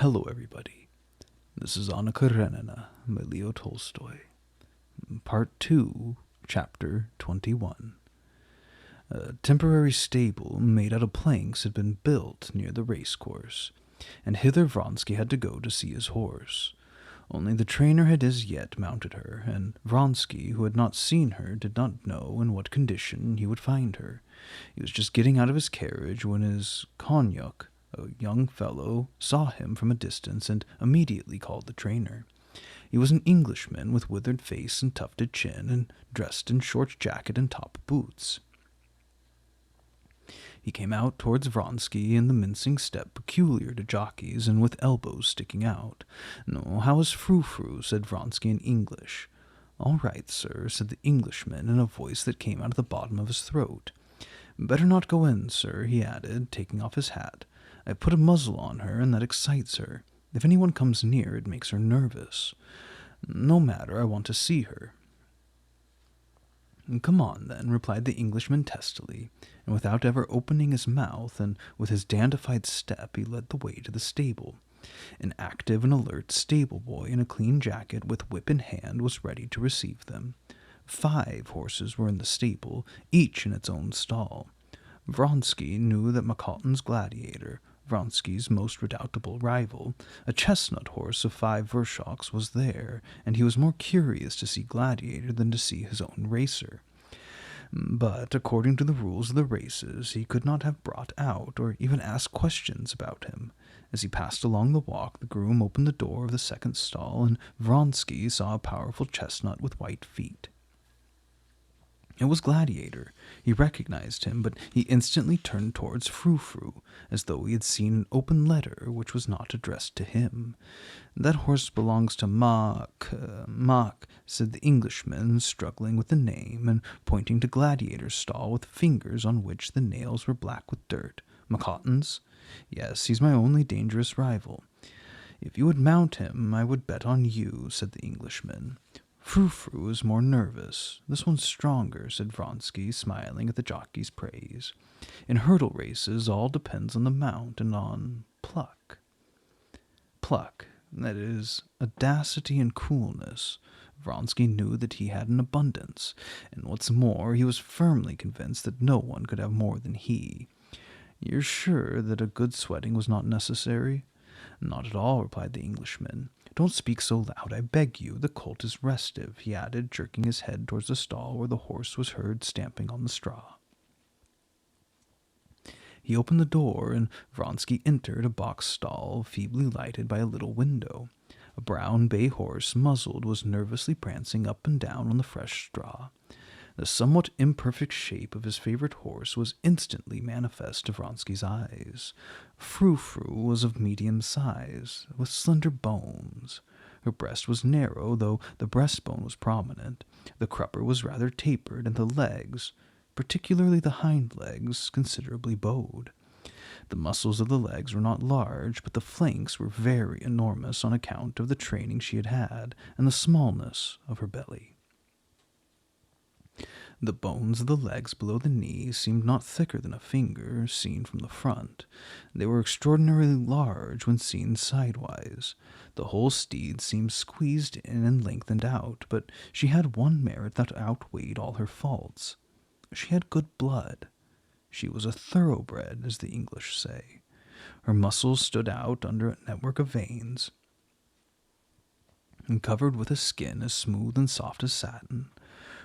Hello, everybody. This is Anna Karenina by Leo Tolstoy. Part 2, Chapter 21. A temporary stable made out of planks had been built near the racecourse, and hither Vronsky had to go to see his horse. Only the trainer had as yet mounted her, and Vronsky, who had not seen her, did not know in what condition he would find her. He was just getting out of his carriage when his konyak, a young fellow, saw him from a distance and immediately called the trainer. He was an Englishman with withered face and tufted chin, and dressed in short jacket and top boots. He came out towards Vronsky in the mincing step peculiar to jockeys, and with elbows sticking out. "No, how is Frou-Frou?" said Vronsky in English. "All right, sir," said the Englishman in a voice that came out of the bottom of his throat. "Better not go in, sir," he added, taking off his hat. "I put a muzzle on her, and that excites her. If anyone comes near, it makes her nervous. No matter, I want to see her." "Come on, then," replied the Englishman testily, and without ever opening his mouth, and with his dandified step, he led the way to the stable. An active and alert stable-boy in a clean jacket with whip in hand was ready to receive them. 5 horses were in the stable, each in its own stall. Vronsky knew that McCaughton's Gladiator, Vronsky's most redoubtable rival, a chestnut horse of 5 vershoks, was there, and he was more curious to see Gladiator than to see his own racer. But, according to the rules of the races, he could not have brought out or even asked questions about him. As he passed along the walk, the groom opened the door of the second stall, and Vronsky saw a powerful chestnut with white feet. It was Gladiator. He recognized him, but he instantly turned towards Frou-Frou, as though he had seen an open letter which was not addressed to him. "That horse belongs to Mac," said the Englishman, struggling with the name, and pointing to Gladiator's stall with fingers on which the nails were black with dirt. "McCaughton's? Yes, he's my only dangerous rival." "If you would mount him, I would bet on you," said the Englishman. "Frou-Frou is more nervous. This one's stronger," said Vronsky, smiling at the jockey's praise. "In hurdle races, all depends on the mount and on pluck. Pluck, that is, audacity and coolness. Vronsky knew that he had an abundance, and what's more, he was firmly convinced that no one could have more than he. "You're sure that a good sweating was not necessary?" "Not at all," replied the Englishman. "Don't speak so loud, I beg you. The colt is restive," he added, jerking his head towards the stall where the horse was heard stamping on the straw. He opened the door, and Vronsky entered a box stall feebly lighted by a little window. A brown bay horse, muzzled, was nervously prancing up and down on the fresh straw. The somewhat imperfect shape of his favorite horse was instantly manifest to Vronsky's eyes. Frou-Frou was of medium size, with slender bones. Her breast was narrow, though the breastbone was prominent. The crupper was rather tapered, and the legs, particularly the hind legs, considerably bowed. The muscles of the legs were not large, but the flanks were very enormous on account of the training she had had, and the smallness of her belly. The bones of the legs below the knee seemed not thicker than a finger, seen from the front. They were extraordinarily large when seen sidewise. The whole steed seemed squeezed in and lengthened out, but she had one merit that outweighed all her faults. She had good blood. She was a thoroughbred, as the English say. Her muscles stood out under a network of veins, and covered with a skin as smooth and soft as satin.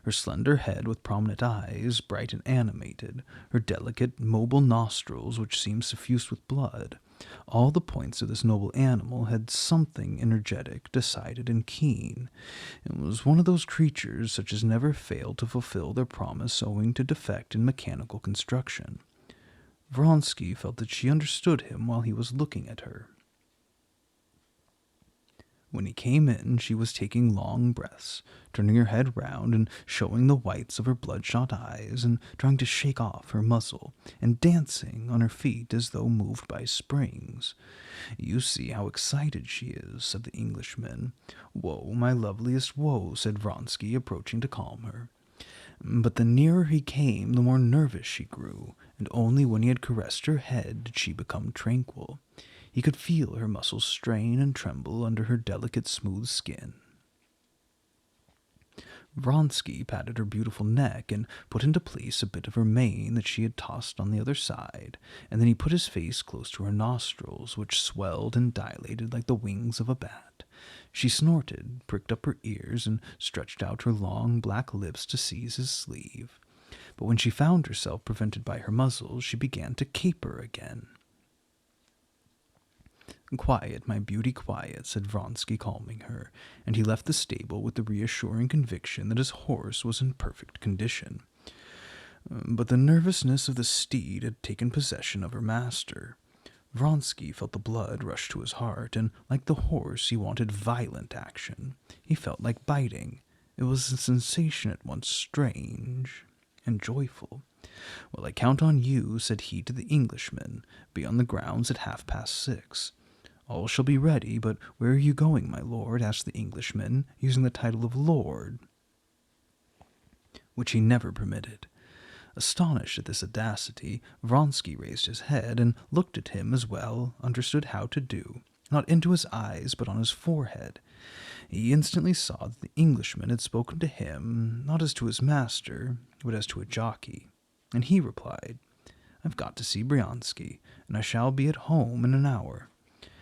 Her slender head with prominent eyes, bright and animated, her delicate, mobile nostrils which seemed suffused with blood, all the points of this noble animal had something energetic, decided, and keen. It was one of those creatures such as never fail to fulfill their promise owing to defect in mechanical construction. Vronsky felt that she understood him while he was looking at her. When he came in, she was taking long breaths, turning her head round and showing the whites of her bloodshot eyes, and trying to shake off her muzzle, and dancing on her feet as though moved by springs. "You see how excited she is," said the Englishman. "Woe, my loveliest woe," said Vronsky, approaching to calm her. But the nearer he came, the more nervous she grew, and only when he had caressed her head did she become tranquil. He could feel her muscles strain and tremble under her delicate, smooth skin. Vronsky patted her beautiful neck and put into place a bit of her mane that she had tossed on the other side, and then he put his face close to her nostrils, which swelled and dilated like the wings of a bat. She snorted, pricked up her ears, and stretched out her long black lips to seize his sleeve. But when she found herself prevented by her muzzle, she began to caper again. "Quiet, my beauty, quiet," said Vronsky, calming her, and he left the stable with the reassuring conviction that his horse was in perfect condition. But the nervousness of the steed had taken possession of her master. Vronsky felt the blood rush to his heart, and like the horse, he wanted violent action. He felt like biting. It was a sensation at once strange and joyful. "Well, I count on you," said he to the Englishman. "Be on the grounds at 6:30. "All shall be ready, but where are you going, my lord?" asked the Englishman, using the title of lord, which he never permitted. Astonished at this audacity, Vronsky raised his head and looked at him as well understood how to do, not into his eyes, but on his forehead. He instantly saw that the Englishman had spoken to him, not as to his master, but as to a jockey, and he replied, "I've got to see Bryansky, and I shall be at home in an hour."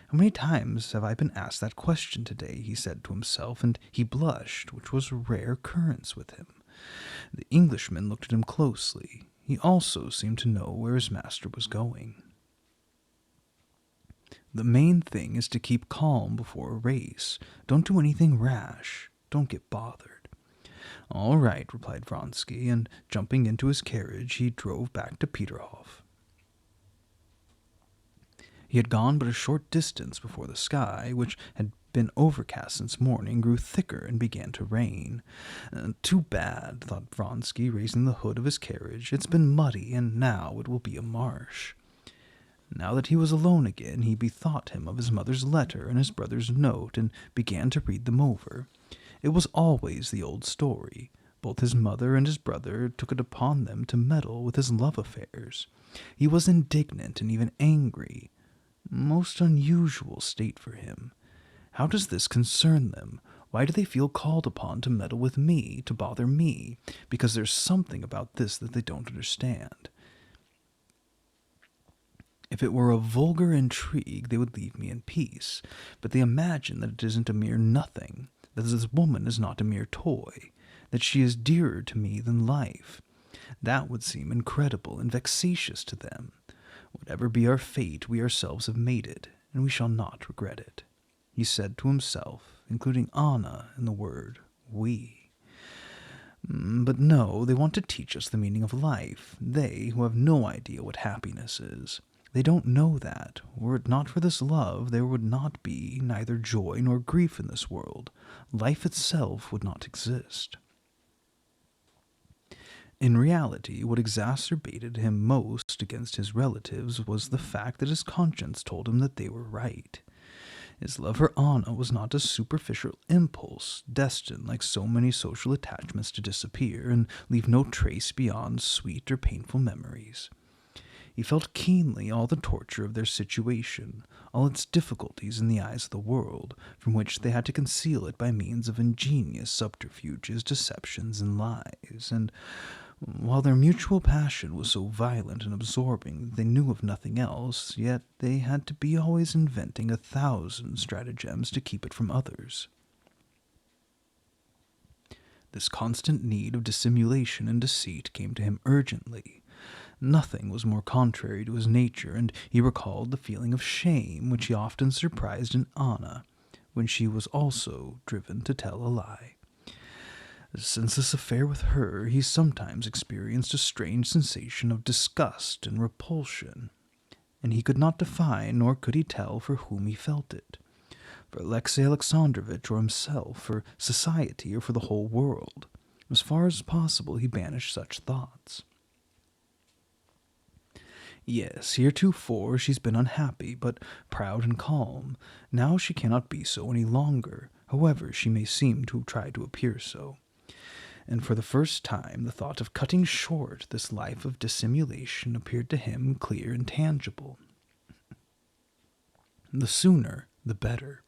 "How many times have I been asked that question today?" he said to himself, and he blushed, which was a rare occurrence with him. The Englishman looked at him closely. He also seemed to know where his master was going. "The main thing is to keep calm before a race. Don't do anything rash. Don't get bothered." "All right," replied Vronsky, and jumping into his carriage, he drove back to Peterhof. He had gone but a short distance before the sky, which had been overcast since morning, grew thicker and began to rain. "Too bad," thought Vronsky, raising the hood of his carriage. "It's been muddy, and now it will be a marsh." Now that he was alone again, he bethought him of his mother's letter and his brother's note, and began to read them over. It was always the old story. Both his mother and his brother took it upon them to meddle with his love affairs. He was indignant and even angry. Most unusual state for him. How does this concern them? Why do they feel called upon to meddle with me, to bother me? Because there's something about this that they don't understand. If it were a vulgar intrigue, they would leave me in peace, but they imagine that it isn't a mere nothing, that this woman is not a mere toy, that she is dearer to me than life. That would seem incredible and vexatious to them. Whatever be our fate, we ourselves have made it, and we shall not regret it," he said to himself, including Anna in the word we. "But no, they want to teach us the meaning of life, they who have no idea what happiness is. They don't know that, were it not for this love, there would not be neither joy nor grief in this world. Life itself would not exist." In reality, what exacerbated him most against his relatives was the fact that his conscience told him that they were right. His love for Anna was not a superficial impulse, destined, like so many social attachments, to disappear and leave no trace beyond sweet or painful memories. He felt keenly all the torture of their situation, all its difficulties in the eyes of the world, from which they had to conceal it by means of ingenious subterfuges, deceptions, and lies, and while their mutual passion was so violent and absorbing that they knew of nothing else, yet they had to be always inventing 1,000 stratagems to keep it from others. This constant need of dissimulation and deceit came to him urgently. Nothing was more contrary to his nature, and he recalled the feeling of shame which he often surprised in Anna, when she was also driven to tell a lie. Since this affair with her, he sometimes experienced a strange sensation of disgust and repulsion, and he could not define, nor could he tell for whom he felt it. For Alexey Alexandrovitch or himself, for society, or for the whole world. As far as possible, he banished such thoughts. Yes, heretofore she's been unhappy, but proud and calm. Now she cannot be so any longer, however she may seem to try to appear so. And for the first time the thought of cutting short this life of dissimulation appeared to him clear and tangible. The sooner, the better.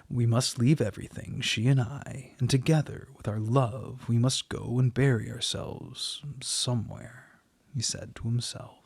We must leave everything, she and I, and together with our love we must go and bury ourselves somewhere, he said to himself.